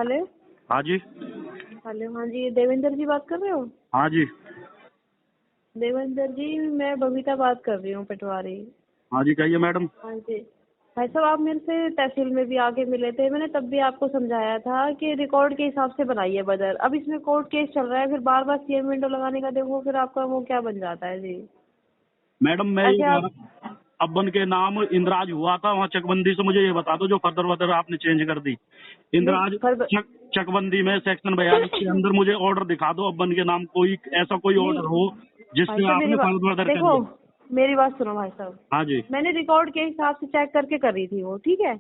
Hello. हाँ जी। Hello, हाँ जी, देवेंद्र जी बात कर रहे हो? हाँ जी। देवेंद्र जी, मैं बबीता बात कर रही हूँ, पटवारी। हाँ जी, कहिए मैडम। हाँ जी भाई साहब, आप मेरे से तहसील में भी आके मिले थे। मैंने तब भी आपको समझाया था कि रिकॉर्ड के हिसाब से बनाइए बदल। अब इसमें कोर्ट केस चल रहा है, फिर बार बार सीएम विंडो लगाने का देखो, फिर आपका वो क्या बन जाता है जी। मैडम मैं ये ऐसे कह आप रहा हूँ, अब्बन के नाम इंद्राज हुआ था वहाँ चकबंदी से, मुझे ये बता दो जो फर्दर वर्दर आपने चेंज कर दी। नहीं इंद्राज फर्द चकबंदी में सेक्शन 42 के अंदर मुझे ऑर्डर दिखा दो, अब्बन के नाम कोई ऐसा कोई नहीं ऑर्डर हो भाई जिससे साहब, आपने फर्दर वर्दर देखो, करी है। मेरी बात सुनो भाई साहब। हाँ जी। मैंने रिकॉर्ड के हिसाब से चेक करके करी थी वो, ठीक है।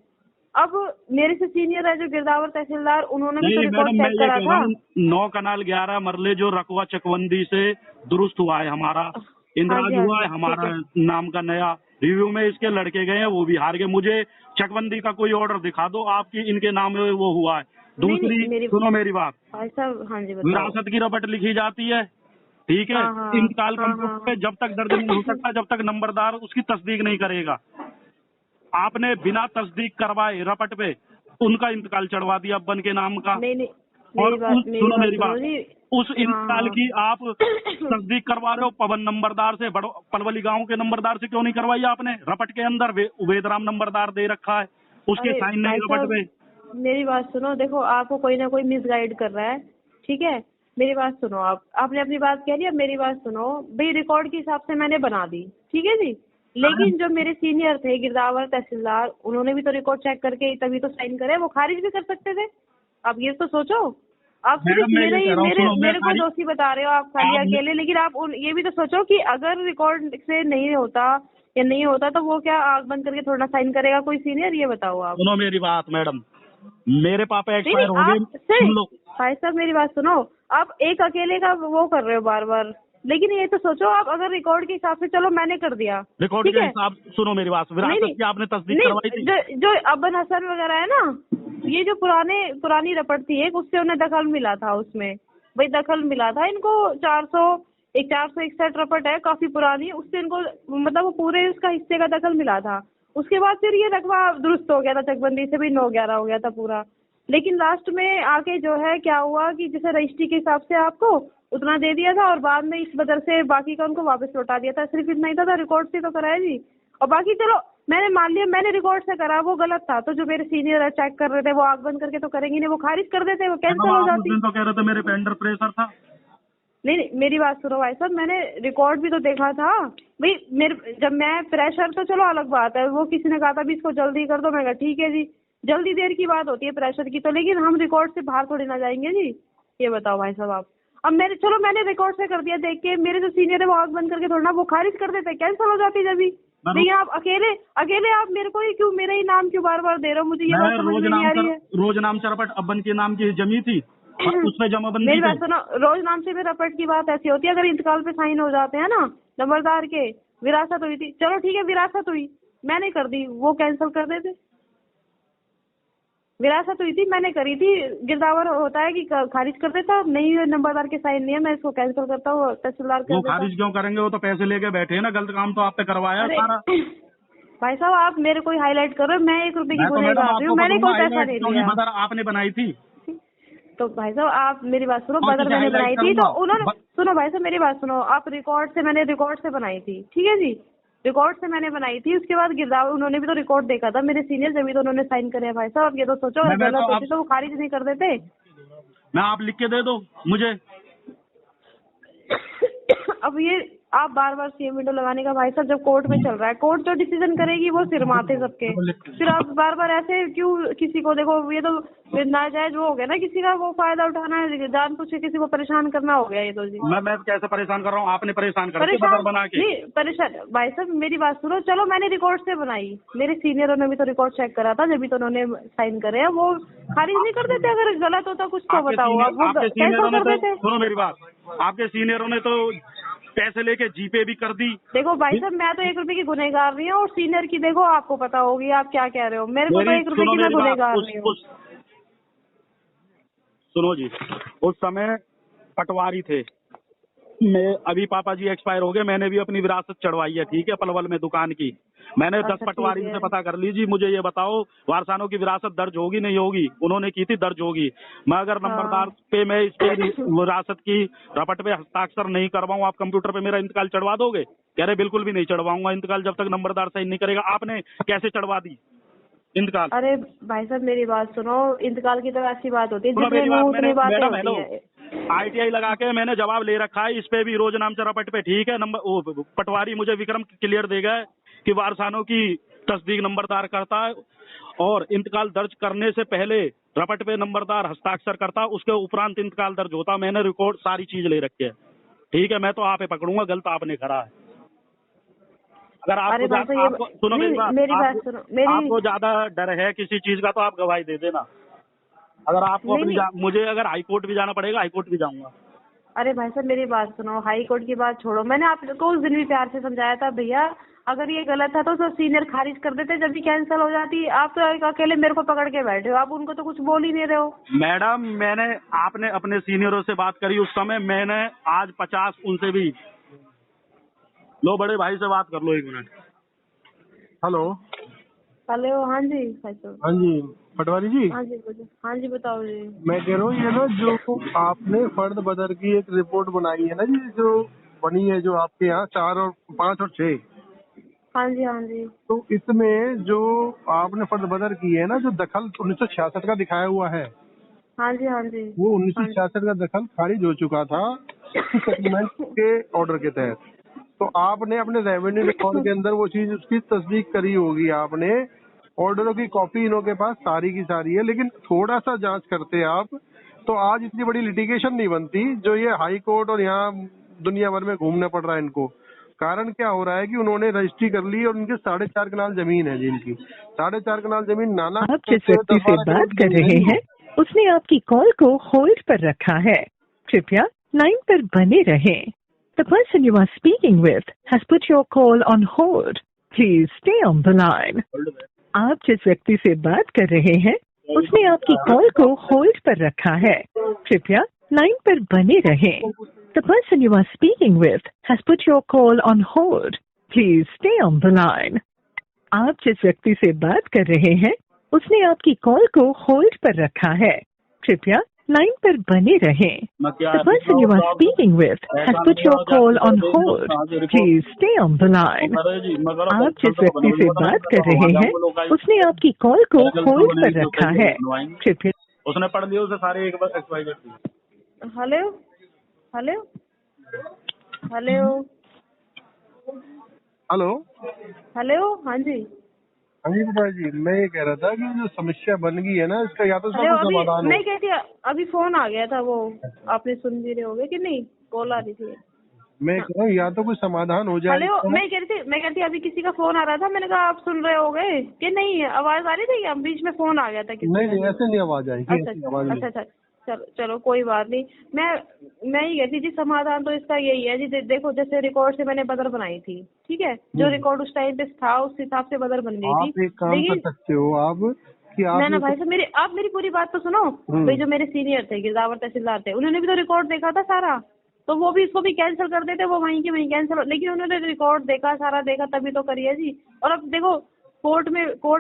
अब मेरे से सीनियर है जो गिरदावर तहसीलदार, उन्होंने भी तो नहीं रिकॉर्ड मैडम, मैं चेक ये करा कह रहा था। हूँ 9 कनाल 11 मरले जो रकवा चकबंदी से दुरुस्त हुआ है हमारा, हाँ जी, इंद्राज हाँ हुआ जी, है ठीक हमारा है। नाम का नया। रिव्यू में इसके लड़के गए हैं, वो भी हार गए। मुझे चकबंदी का कोई ऑर्डर दिखा दो आपकी इनके नाम में वो हुआ है। नहीं दूसरी नहीं, मेरी सुनो मेरी बात, भाई साहब, हाँ जी बताओ। विरासत की रपट लिखी जाती है, ठीक है। हाँ हाँ इंतकाल हाँ हाँ कंप्यूटर हाँ। पे जब तक दर्ज नहीं हो सकता जब तक नंबरदार उसकी तस्दीक नहीं करेगा। आपने बिना तस्दीक करवाए रपट पे उनका इंतकाल चढ़वा दिया अब्बन के नाम का। नहीं नहीं, और उस मेरी सुनो बात मेरी सुनो बात, जी। उस हाँ इंतकाल हाँ। की आप तस्दीक करवा रहे हो पवन नंबरदार से, पलवली गांव के नंबरदार से क्यों नहीं करवाई आपने? रपट के अंदर वेदराम नंबरदार दे रखा है, उसके अरे साइन नहीं भाई रपट साहब, पे। मेरी बात सुनो। देखो, आपको कोई ना कोई मिसगाइड कर रहा है, ठीक है। मेरी बात सुनो, आपने अपनी बात कह ली, अब मेरी बात सुनो भाई। रिकॉर्ड के हिसाब से मैंने बना दी, ठीक है जी। अरे लेकिन जो मेरे सीनियर थे गिरदावर तहसीलदार, उन्होंने भी तो रिकॉर्ड चेक करके तभी तो साइन करे। वो खारिज भी कर सकते थे। आप ये तो सोचो। आप सिर्फ मैडम मैं ये मेरे कह ही रहा हूँ, मेरे सुनो मैं मेरे को खारिज दोषी बता रहे हो आप खाली आपने अकेले, लेकिन आप ये भी तो सोचो कि अगर रिकॉर्ड से नहीं होता या नहीं होता तो वो क्या आग बंद करके थोड़ा साइन करेगा कोई सीनियर? ये बताओ आप। सुनो मेरी बात मैडम, मेरे पापा नहीं नहीं, एक्सपायर हो आप गए, सुन लो। भाई साहब मेरी बात सुनो। आप एक अकेले का वो कर रहे हो बार बार, लेकिन ये तो सोचो आप अगर रिकॉर्ड के हिसाब से, चलो मैंने कर दिया, रिकॉर्ड ठीक के है। हिसाब, सुनो मेरी बात, नहीं विरासत नहीं की आपने तस्दीक करवाई नहीं, थी? जो अबन हसन वगैरह है ना, ये जो पुरानी रपट थी एक, उससे उन्हें दखल मिला था उसमें। भाई दखल मिला था इनको 461 रपट है, काफी पुरानी, उससे इनको मतलब वो पूरे उसका हिस्से का दखल मिला था। उसके बाद फिर ये रकबा दुरुस्त हो गया था चकबंदी से भी, 9/11 हो गया था पूरा। लेकिन लास्ट में आके जो है क्या हुआ कि जैसे रजिस्ट्री के हिसाब से आपको उतना दे दिया था और बाद में इस वजह से बाकी का उनको वापस लौटा दिया था। सिर्फ इतना ही था, रिकॉर्ड से तो कराया जी। और बाकी चलो मैंने मान लिया, मैंने रिकॉर्ड से करा, वो गलत था, तो जो मेरे सीनियर है चेक कर रहे थे वो आग बंद करके तो करेंगे नहीं, वो खारिज कर देते, वो मैडम कैंसिल हो आप उस जाती। दिन तो कह रहे थे मेरे पे अंडर प्रेशर था। नहीं नहीं, मेरी बात सुनो भाई साहब, मैंने रिकॉर्ड भी तो देखा था भाई। मेरे जब मैं प्रेशर तो चलो अलग बात है, वो किसी ने कहा था भी इसको जल्दी कर दो, मैं कहा ठीक है जी। जल्दी देर की बात होती है प्रेशर की तो, लेकिन हम रिकॉर्ड से बाहर थोड़ी ना जाएंगे जी। ये बताओ भाई साहब आप। अब मैंने रिकॉर्ड से कर दिया देख के, मेरे जो सीनियर है वो आग बंद करके थोड़ा ना वो खारिज कर देते, कैंसिल हो जाती जब भी। मैं लेकिन आप अकेले आप मेरे को ही क्यों, मेरा ही नाम क्यों बार बार दे रहे हो? मुझे ये बात समझ में नहीं आ रही है। रोज नाम से रपट अब्बन के नाम की जमी थी और उस पे जमाबंदी मेरी थे। बात सुनो, रोज नाम से भी रपट की बात ऐसी होती है, अगर इंतकाल पे साइन हो जाते हैं ना नंबरदार के। विरासत हुई थी, चलो ठीक है, विरासत हुई, मैंने कर दी, वो कैंसिल कर देते। विरासत हुई थी, मैंने करी थी, गिरदावर होता है कि खारिज कर देता, नहीं नंबरदार के साइन नहीं है, मैं इसको कैंसिल करता हूँ, तहसीलदार कर वो देता। खारिज क्यों करेंगे? वो तो पैसे लेके बैठे हैं ना, गलत काम तो आप पे करवाया अरे सारा। भाई साहब, आप मेरे को हाईलाइट कर रहे हो, मैं 1 रुपए की मैं तो मैडम गुनहगार रही आपको हूँ, मैंने बताऊंगा कोई पैसा हाईलाइट नहीं क्यों नहीं, लिया। बदर आपने बनाई थी। तो भाई साहब आप मेरी बात सुनो, और बदर किसे मैंने हाईलाइट बनाई थी तो करूंगा? उन्होंने, सुनो भाई साहब मेरी बात सुनो, आप मैंने रिकॉर्ड से बनाई थी, ठीक है जी। रिकॉर्ड से मैंने बनाई थी, उसके बाद गिरदावर उन्होंने भी तो रिकॉर्ड देखा था मेरे सीनियर, जब भी तो उन्होंने साइन करे हैं। भाई साहब अब ये तो सोचो, अगर मैं तो गलत अब होती तो वो खारिज नहीं कर देते। मैं आप लिख के दे दो मुझे। अब ये आप बार बार सीएम विंडो लगाने का, भाई साहब जब कोर्ट में चल रहा है, कोर्ट जो डिसीजन करेगी वो सिर माथे सबके। फिर आप बार बार ऐसे क्यों किसी को, देखो ये तो नाजायज वो हो गया ना, किसी का वो फायदा उठाना है, जान पूछे किसी को परेशान करना हो गया ये तो जी। मैं कैसे परेशान कर रहा हूँ? आपने परेशान करके परेशान बदर बना के। नहीं, परेशान भाई साहब मेरी बात सुनो, चलो मैंने रिकॉर्ड से बनाई, मेरे सीनियरों ने भी तो रिकॉर्ड चेक करा था, जब भी तो उन्होंने साइन करे हैं, वो खारिज नहीं कर देते? अगर गलत होता कुछ तो बताओ आप, वो आपके कैंसिल सीनियरों ने कर तो, देते। सुनो मेरी बात, आपके सीनियरों ने तो पैसे लेके जीपे भी कर दी। देखो भाई साहब, मैं तो 1 रुपए की गुनहगार नहीं हूँ, और सीनियर की देखो आपको पता होगी आप क्या कह रहे हो, मेरे को तो 1 रुपए सुनो की मैं मेरी बात, गुनहगार नहीं हूँ। सुनो जी, उस समय पटवारी थे, मैं अभी पापा जी एक्सपायर हो गए, मैंने भी अपनी विरासत चढ़वाई है, ठीक है, पलवल में दुकान की। मैंने 10 अच्छा, पटवारी ठीक से है। पता कर लीजिए, मुझे ये बताओ वारसानों की विरासत दर्ज होगी नहीं होगी? उन्होंने की थी दर्ज होगी। मैं अगर नंबरदार हाँ। पे मैं इस पे विरासत की रपट पे हस्ताक्षर नहीं करवाऊं, आप कंप्यूटर पे मेरा इंतकाल चढ़वा दोगे? कह रहे बिल्कुल भी नहीं चढ़वाऊंगा इंतकाल जब तक नंबरदार साइन नहीं करेगा। आपने कैसे चढ़वा दी इंतकाल? अरे भाई साहब मेरी बात सुनो, इंतकाल की तो ऐसी बात होती है, सुनो जितने मेरी मुंह बात, उतनी बातें मैडम होती हेलो, हैं। ITI लगा के मैंने जवाब ले रखा है, इस पे भी रोज नाम रपट पे, ठीक है। पटवारी मुझे विक्रम क्लियर देगा कि वारसानों की तस्दीक नंबरदार करता है और इंतकाल दर्ज करने से पहले रपट पे नंबरदार हस्ताक्षर करता, उसके उपरांत इंतकाल दर्ज होता। मैंने रिकॉर्ड सारी चीज ले रखी है, ठीक है। मैं तो आप पकड़ूंगा, गलत आपने करा है। अगर अरे भाई साहब आपको सुनो नहीं, मेरी बात सुनो आपको ज्यादा डर है किसी चीज का तो आप गवाही दे देना। अगर आपको नहीं नहीं। मुझे अगर हाई कोर्ट भी जाना पड़ेगा, हाई कोर्ट भी जाऊंगा। अरे भाई साहब मेरी बात सुनो, हाई कोर्ट की बात छोड़ो, मैंने आपको उस दिन भी प्यार से समझाया था भैया, अगर ये गलत था तो सब सीनियर खारिज कर देते, जब भी कैंसिल हो जाती। आप तो एक अकेले मेरे को पकड़ के बैठे हो, आप उनको तो कुछ बोल ही नहीं रहे हो। मैडम आपने अपने सीनियरों से बात करी उस समय, मैंने आज 50 उनसे भी। लो बड़े भाई से बात कर लो 1 मिनट। हेलो। हेलो, हाँ जी भाई साहब। हाँ जी पटवारी जी। हाँ जी बोलो। हाँ जी बताओ जी। मैं कह रहा हूँ ये ना जो आपने फर्द बदर की एक रिपोर्ट बनाई है ना जी, जो बनी है जो आपके यहाँ 4 और 5 और 6, हाँ जी हाँ जी। तो इसमें जो आपने फर्द बदर की है ना, जो दखल 1966 का दिखाया हुआ है, हाँ जी हाँ जी। वो हाँ जी 1966 का दखल खारिज हो चुका था सेटलमेंट के ऑर्डर के तहत। तो आपने अपने रेवेन्यू रिकॉर्ड के अंदर वो चीज उसकी तस्दीक करी होगी आपने, ऑर्डरों की कॉपी इनों के पास सारी की सारी है, लेकिन थोड़ा सा जांच करते आप तो आज इतनी बड़ी लिटिगेशन नहीं बनती जो ये हाई कोर्ट और यहाँ दुनिया भर में घूमना पड़ रहा है इनको। कारण क्या हो रहा है कि उन्होंने रजिस्ट्री कर ली और उनके 4.5 कनाल जमीन है जिनकी 4.5 कनाल जमीन नाना आप जिस व्यक्ति से बात कर रहे हैं उसने आपकी कॉल को होल्ड पर रखा है। कृपया लाइन पर बने रहें। The person you are speaking with has put your call on hold. Please stay on the line. आप जिस व्यक्ति से बात कर रहे हैं उसने आपकी कॉल को होल्ड पर रखा है। कृपया लाइन पर बने रहें। The person you are speaking with has put your call on hold. Please stay on the line. आप जिस व्यक्ति से बात कर रहे हैं उसने आपकी कॉल को होल्ड पर रखा है। कृपया लाइन पर बने रहें। The person you are speaking with has put your call on hold. Please stay on the line. आप जिस व्यक्ति से बात कर रहे हैं उसने आपकी कॉल को होल्ड पर रखा है। कृपया उसने पढ़ लिया उसे सारे एक बार XYZ। Hello hello hello hello. Hello. हाँ जी हाँ जी पटवारी जी, मैं ये कह रहा था कि जो समस्या बन गई है ना इसका या तो इसका हेलो। कोई अभी समाधान मैं हो। कहती अभी फोन आ गया था, वो आपने सुन भी रहे होगे कि नहीं, कॉल आ रही थी। मैं हाँ। कह रहा हूँ या तो कोई समाधान हो जाए हेलो, इसका। मैं कह रही थी अभी किसी का फोन आ रहा था, मैंने कहा आप सुन रहे होगे कि नहीं, आवाज आ रही थी या बीच में फोन आ गया था किसी नहीं का? नहीं ऐसे नहीं आवाज आएगी, अच्छा ऐसी आवाज नहीं। अच्छा। चलो चलो कोई बात नहीं। मैं ये कहती जी, समाधान तो इसका यही है जी, देखो जैसे रिकॉर्ड से मैंने बदर बनाई थी, ठीक है, जो रिकॉर्ड उस टाइम पे था उस हिसाब से बदर बन गई आप थी। एक काम कर सकते हो आप कि आप ना भाई साहब आप मेरी पूरी बात तो सुनो। भाई जो मेरे सीनियर थे, गिरदावर तहसीलदार थे, उन्होंने भी तो रिकॉर्ड देखा था सारा, तो वो भी इसको भी कैंसिल कर देते, वो वहीं के वहीं कैंसिल, लेकिन उन्होंने रिकॉर्ड देखा, सारा देखा, तभी तो करिए जी। और अब देखो कोर्ट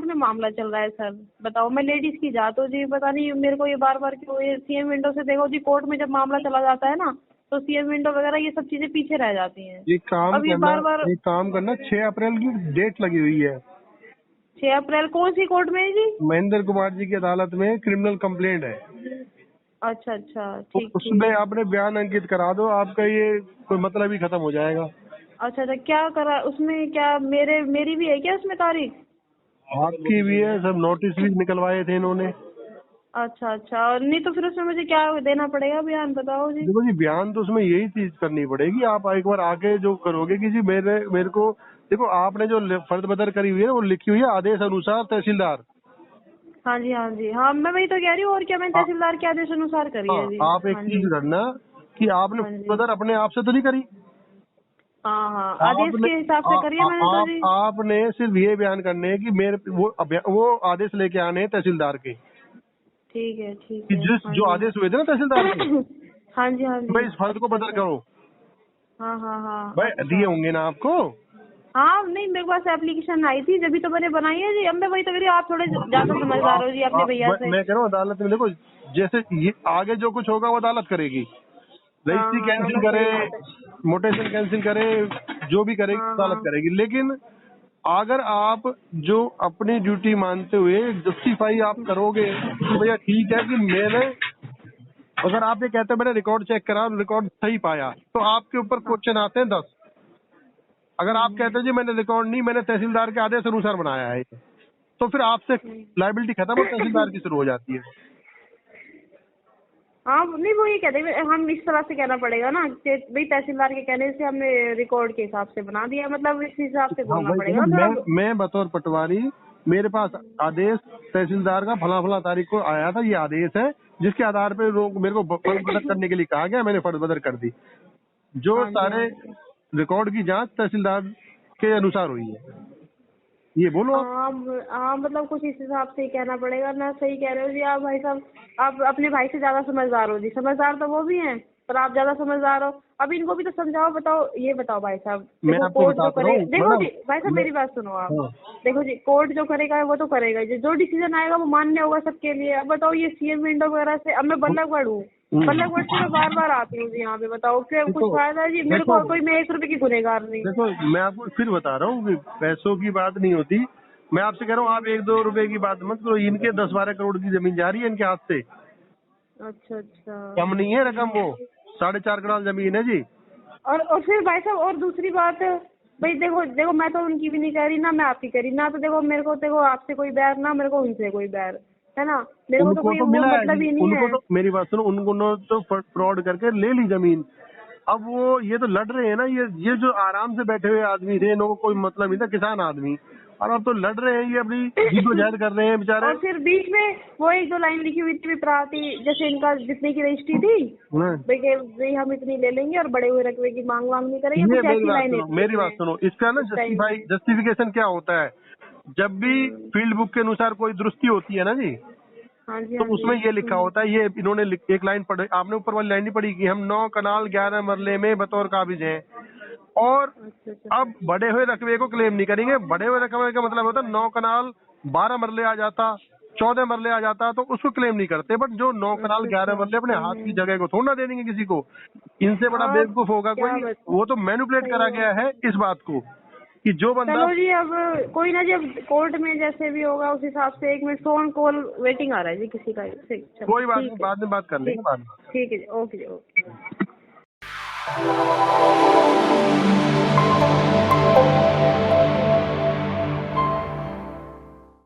में मामला चल रहा है सर, बताओ, मैं लेडीज की जात हूँ जी, पता नहीं मेरे को ये बार बार क्यों, ये सीएम विंडो से देखो जी, कोर्ट में जब मामला चला जाता है ना तो सीएम विंडो वगैरह ये सब चीजें पीछे रह जाती हैं। एक अब ये बार 6 अप्रैल की डेट लगी हुई है। 6 अप्रैल कौन सी कोर्ट में है जी? महेंद्र कुमार जी की अदालत में क्रिमिनल कंप्लेंट है। अच्छा तो ठीक। उसमें आपने बयान अंकित करा दो, आपका ये कोई मतलब ही खत्म हो जाएगा। अच्छा क्या करा उसमें, क्या मेरी भी है क्या उसमें तारीख? आपकी भी है, सब नोटिस भी निकलवाए थे इन्होंने। अच्छा। और नहीं तो फिर उसमें मुझे क्या देना पड़ेगा बयान, बताओ जी। देखो जी बयान तो उसमें यही चीज करनी पड़ेगी, आप एक बार आके जो करोगे कि जी मेरे को देखो, आपने जो फर्द बदर करी हुई है वो लिखी हुई है आदेश अनुसार तहसीलदार। हाँ जी हाँ, मैं वही तो कह रही हूँ, और क्या मैंने तहसीलदार के आदेश अनुसार करी है जी। आप एक चीज करना कि आपने फर्द बदर अपने आप से तो नहीं करी। हाँ आदेश के हिसाब से करी है मैंने तो जी। आपने सिर्फ ये बयान करने हैं कि मेरे वो आदेश लेके आने हैं तहसीलदार के, ठीक है कि जिस जो आदेश हुए थे ना तहसीलदार के, हाँ जी भाई इस फर्द को बदर करो। हाँ हाँ हाँ। भाई दिए होंगे ना आपको? हाँ नहीं, मेरे पास एप्लीकेशन आई थी जब भी तो मैंने बनाई है जी। अब मैं वही तो कह रही हूँ, आप थोड़े ज्यादा समझदार हो जी अपने भैया से। मैं कह रहा हूँ अदालत में देखो, जैसे ये आगे जो कुछ होगा वो अदालत करेगी। रजिस्ट्री हाँ, कैंसिल दोनों करे, सही बात है। मोटेशन कैंसिल करे, जो भी करेगी हाँ, अदालत हाँ। करेगी। लेकिन अगर आप जो अपनी ड्यूटी मानते हुए जस्टिफाई आप करोगे कि भैया ठीक है कि मैंने, अगर आप ये कहते हैं मैंने रिकॉर्ड चेक करा, रिकॉर्ड सही पाया, तो आपके ऊपर क्वेश्चन आते हैं 10। अगर आप कहते हैं जी मैंने रिकॉर्ड नहीं, मैंने तहसीलदार के आदेश अनुसार बनाया है, तो फिर आपसे लाइबिलिटी खत्म और तहसीलदार की शुरू हो जाती है। हाँ नहीं, वो ये कहते हैं हम इस तरह से कहना पड़ेगा ना कि भाई तहसीलदार के कहने से हमने रिकॉर्ड के हिसाब से बना दिया, मतलब इस हिसाब से हाँ बोलना वही पड़ेगा तो, थोड़ा। मैं बतौर पटवारी, मेरे पास आदेश तहसीलदार का फला फला तारीख को आया था, ये आदेश है जिसके आधार पे मेरे को फर्ज बदर करने के लिए कहा गया, मैंने फर्ज बदर कर दी। जो हाँ जी, सारे रिकॉर्ड की जांच तहसीलदार के अनुसार हुई है, ये बोलो आप। हाँ मतलब कुछ इस हिसाब से ही कहना पड़ेगा ना। सही कह रहे हो जी आप भाई साहब, आप अपने भाई से ज्यादा समझदार हो जी। समझदार तो वो भी हैं पर आप ज्यादा समझदार हो। अब इनको भी तो समझाओ। बताओ, ये बताओ भाई साहब, मैं देखो आपको कोर्ट जो बताता करेगा, हूँ, देखो मतलब जी भाई साहब मेरी बात सुनो आप। हाँ। देखो जी, कोर्ट जो करेगा वो तो करेगा जी, जो डिसीजन आएगा वो मान्य होगा सबके लिए। अब बताओ ये सीएम विंडो वगैरह से, अब मैं बल्लभगढ़ हूँ, बल्लभगढ़ से मैं बार बार आती हूँ जी यहाँ पे। बताओ क्या कुछ फायदा है जी मेरे को? कोई मैं 1 रुपए की गुनहगार नहीं। देखो मैं आपको फिर बता रहा हूँ कि पैसों की बात नहीं होती। मैं आपसे कह रहा हूँ आप 1-2 रुपए की बात मत करो। इनके 10-12 करोड़ की जमीन जा रही है इनके हाथ से। अच्छा अच्छा। कम नहीं है रकम, वो 4.5 करोड़ जमीन है जी। और फिर भाई साहब और दूसरी बात, भाई देखो मैं तो उनकी भी नहीं कह रही ना मैं आपकी कह रही ना। तो देखो मेरे को, देखो आपसे कोई बैर ना, मेरे को उनसे कोई बैर है ना। मेरे को तो कोई वो मतलब ही नहीं है। उनको तो मेरी बात सुनो, उनको तो फ्रॉड करके ले ली जमीन। अब वो ये तो लड़ रहे हैं ना, ये जो आराम से बैठे हुए आदमी थे, इनको कोई मतलब नहीं था, किसान आदमी, और अब तो लड़ रहे हैं, ये अपनी जद्दोजहद कर रहे हैं बेचारे। और फिर बीच में वो 1-2 लाइन लिखी हुई थी विप्राती, जैसे इनका जितने की रजिस्ट्री थी भाई हम इतनी ले लेंगे और बड़े हुए रकबे की मांग वांग नहीं करेंगे, कुछ ऐसी लाइनें। मेरी बात सुनो, इसका ना जस्टिफिकेशन क्या होता है, जब भी फील्ड बुक के अनुसार कोई दुरुस्ती होती है ना जी, हाँ जी, तो उसमें ये लिखा होता है, ये इन्होंने एक लाइन पढ़ी, आपने ऊपर वाली लाइन नहीं पढ़ी कि हम 9 कनाल 11 मरले में बतौर काबिज हैं, और अब बढ़े हुए रकबे को क्लेम नहीं करेंगे। बढ़े हुए रकबे का मतलब होता है 9 कनाल 12 मरले आ जाता, 14 मरले आ जाता, तो उसको क्लेम नहीं करते। बट जो 9 कनाल 11 मरले अपने हाथ की जगह को थोड़ा ना दे देंगे किसी को। इनसे बड़ा बेवकूफ होगा कोई? वो तो मैनिपुलेट करा गया है इस बात को कि जो बंदा। चलो जी, अब कोई ना जी, अब कोर्ट में जैसे भी होगा उस हिसाब से। 1 मिनट, फोन कॉल वेटिंग आ रहा है जी किसी का। कोई बात नहीं, बाद में बात कर लेंगे। ठीक है जी, ओके जी, ओके।